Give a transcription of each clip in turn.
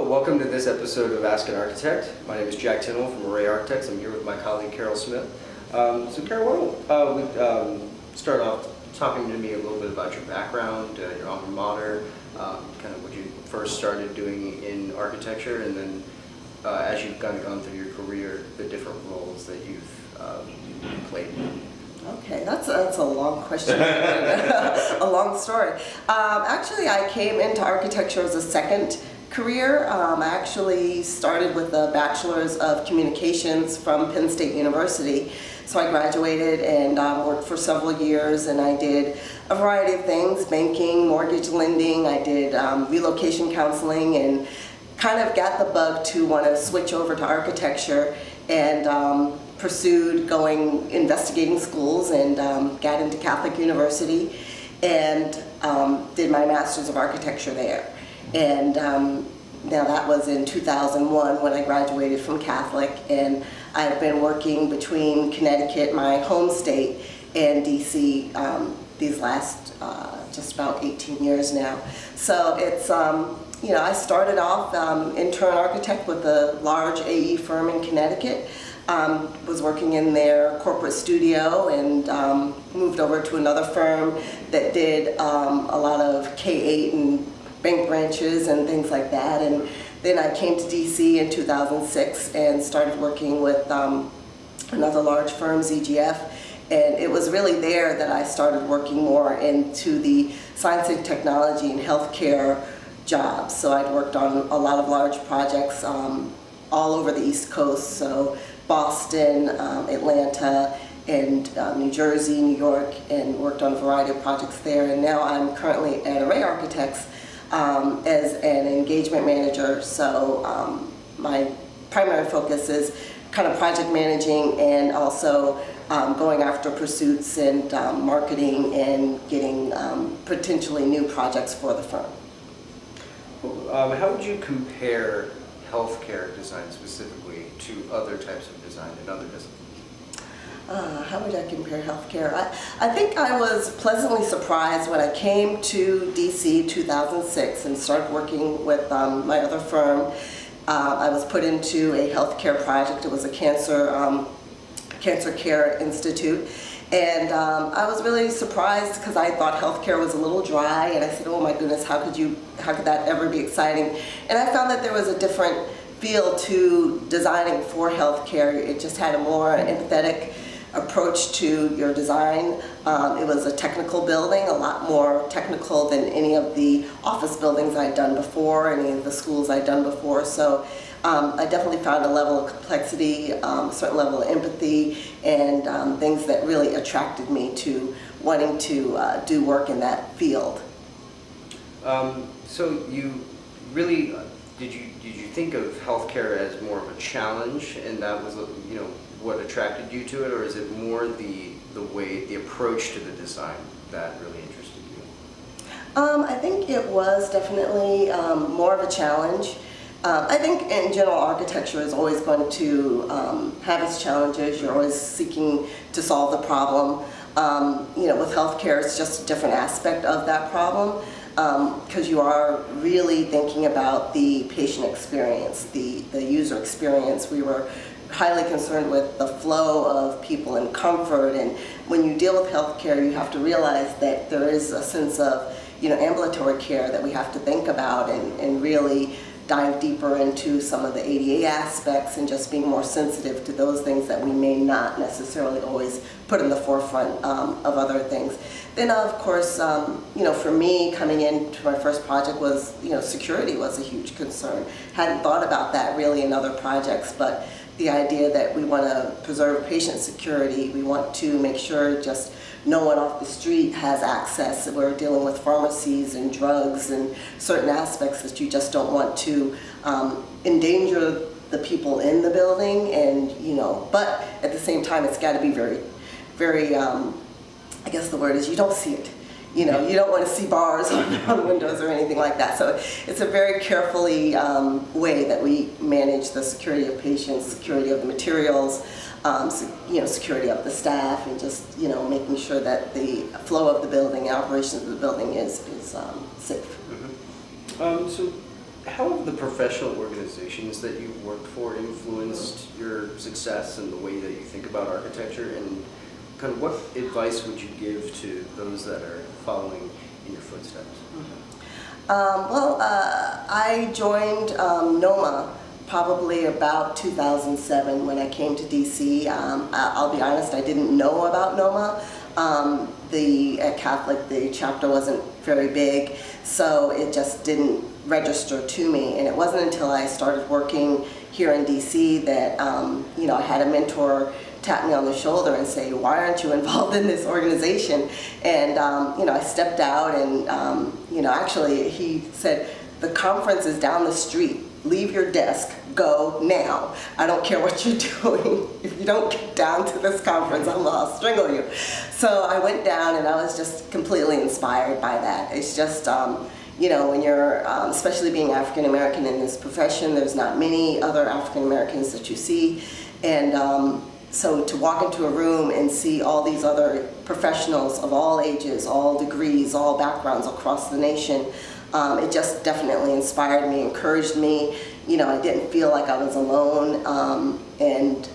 Hello, welcome to this episode of Ask an Architect. My name is Jack Tintle from Array Architects. I'm here with my colleague Carol Smith. So Carol, why don't we start off talking to me a little bit about your background, your alma mater, kind of what you first started doing in architecture, and then as you've kind of gone through your career, the different roles that you've played. Okay, that's a long question, a long story. Actually, I came into architecture as a second career. I actually started with a bachelor's of communications from Penn State University. So I graduated and worked for several years, and I did a variety of things: banking, mortgage lending. I did relocation counseling, and kind of got the bug to want to switch over to architecture, and pursued investigating schools, and got into Catholic University and did my master's of architecture there. And now that was in 2001 when I graduated from Catholic, and I've been working between Connecticut, my home state, and DC these last just about 18 years now. So it's, I started off intern architect with a large AE firm in Connecticut. Was working in their corporate studio, and moved over to another firm that did a lot of K-8 and bank branches and things like that. And then I came to DC in 2006 and started working with another large firm, ZGF. And it was really there that I started working more into the science and technology and healthcare jobs. So I'd worked on a lot of large projects all over the East Coast. So Boston, Atlanta, and New Jersey, New York, and worked on a variety of projects there. And now I'm currently at Array Architects as an engagement manager. So my primary focus is kind of project managing, and also going after pursuits and marketing and getting potentially new projects for the firm. How would you compare healthcare design specifically to other types of design in other disciplines? How would I compare healthcare? I think I was pleasantly surprised when I came to DC 2006 and started working with my other firm. I was put into a healthcare project. It was a cancer care institute. And I was really surprised because I thought healthcare was a little dry, and I said, oh my goodness, how could that ever be exciting? And I found that there was a different feel to designing for healthcare. It just had a more empathetic approach to your design. It was a technical building, a lot more technical than any of the office buildings I'd done before, any of the schools I'd done before. So I definitely found a level of complexity, a certain level of empathy, and things that really attracted me to wanting to do work in that field. So you really, did you think of healthcare as more of a challenge, and that was what attracted you to it, or is it more the approach to the design that really interested you? I think it was definitely more of a challenge. I think in general architecture is always going to have its challenges. You're always seeking to solve the problem. With healthcare, it's just a different aspect of that problem, because you are really thinking about the patient experience, the user experience. We were highly concerned with the flow of people and comfort, and when you deal with healthcare, you have to realize that there is a sense of ambulatory care that we have to think about, and really dive deeper into some of the ADA aspects, and just being more sensitive to those things that we may not necessarily always put in the forefront of other things. Then of course, for me, coming into my first project was, security was a huge concern. Hadn't thought about that really in other projects, but the idea that we want to preserve patient security, we want to make sure just no one off the street has access. We're dealing with pharmacies and drugs and certain aspects that you just don't want to endanger the people in the building, and but at the same time it's got to be very, very, I guess the word is, you don't see it. You don't want to see bars on windows or anything like that. So it's a very carefully way that we manage the security of patients, security of the materials, security of the staff, and just making sure that the flow of the building, operations of the building is safe. Mm-hmm. So how have the professional organizations that you've worked for influenced your success and the way that you think about architecture? And kind of what advice would you give to those that are following in your footsteps? I joined NOMA probably about 2007 when I came to DC. I'll be honest, I didn't know about NOMA. At Catholic, the chapter wasn't very big, so it just didn't register to me. And it wasn't until I started working here in DC that I had a mentor tap me on the shoulder and say, "Why aren't you involved in this organization?" And I stepped out, and actually he said, "The conference is down the street. Leave your desk, go now. I don't care what you're doing. If you don't get down to this conference, I'll strangle you." So I went down, and I was just completely inspired by that. It's just, when you're, especially being African American in this profession, there's not many other African Americans that you see. And so to walk into a room and see all these other professionals of all ages, all degrees, all backgrounds across the nation, it just definitely inspired me, encouraged me. I didn't feel like I was alone, and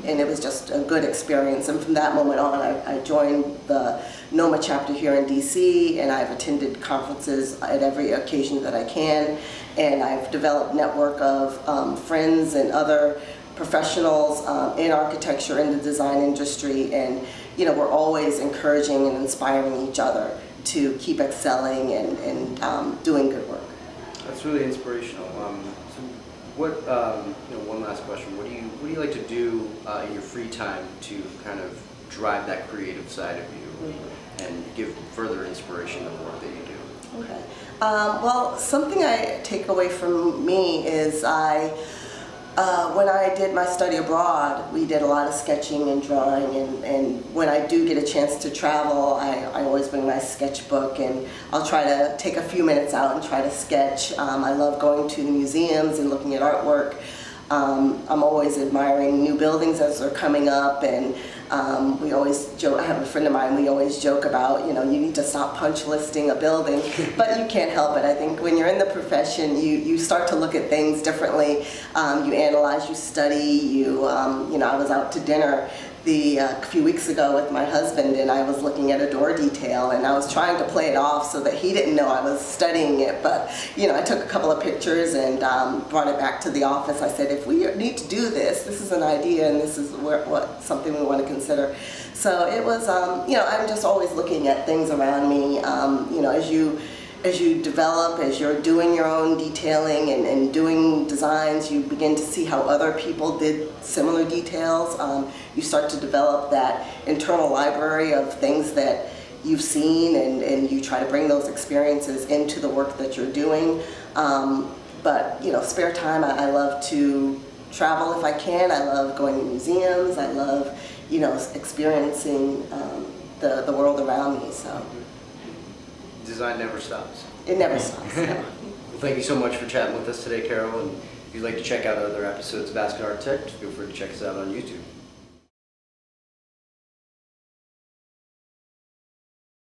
it was just a good experience. And from that moment on, I joined the NOMA chapter here in DC, and I've attended conferences at every occasion that I can, and I've developed a network of friends and other professionals in architecture, in the design industry, and we're always encouraging and inspiring each other to keep excelling and doing good work. That's really inspirational. So what, one last question. What do you like to do in your free time to kind of drive that creative side of you and give further inspiration to the work that you do? Okay. Something I take away from me is when I did my study abroad, we did a lot of sketching and drawing, and when I do get a chance to travel, I always bring my sketchbook, and I'll try to take a few minutes out and try to sketch. I love going to the museums and looking at artwork. I'm always admiring new buildings as they're coming up, and we always joke, I have a friend of mine, we always joke about, you need to stop punch listing a building, but you can't help it. I think when you're in the profession, you start to look at things differently. You analyze, you study, I was out to dinner a few weeks ago with my husband, and I was looking at a door detail, and I was trying to play it off so that he didn't know I was studying it, but I took a couple of pictures and brought it back to the office. I said, if we need to do this, this is an idea, and this is something we want to consider. So it was, I'm just always looking at things around me, as you develop, as you're doing your own detailing and doing designs, you begin to see how other people did similar details. You start to develop that internal library of things that you've seen, and you try to bring those experiences into the work that you're doing. But spare time, I love to travel if I can. I love going to museums. I love experiencing the world around me. So. Design never stops. It never stops. Well, thank you so much for chatting with us today, Carol. And if you'd like to check out other episodes of Ask an Architect, feel free to check us out on YouTube.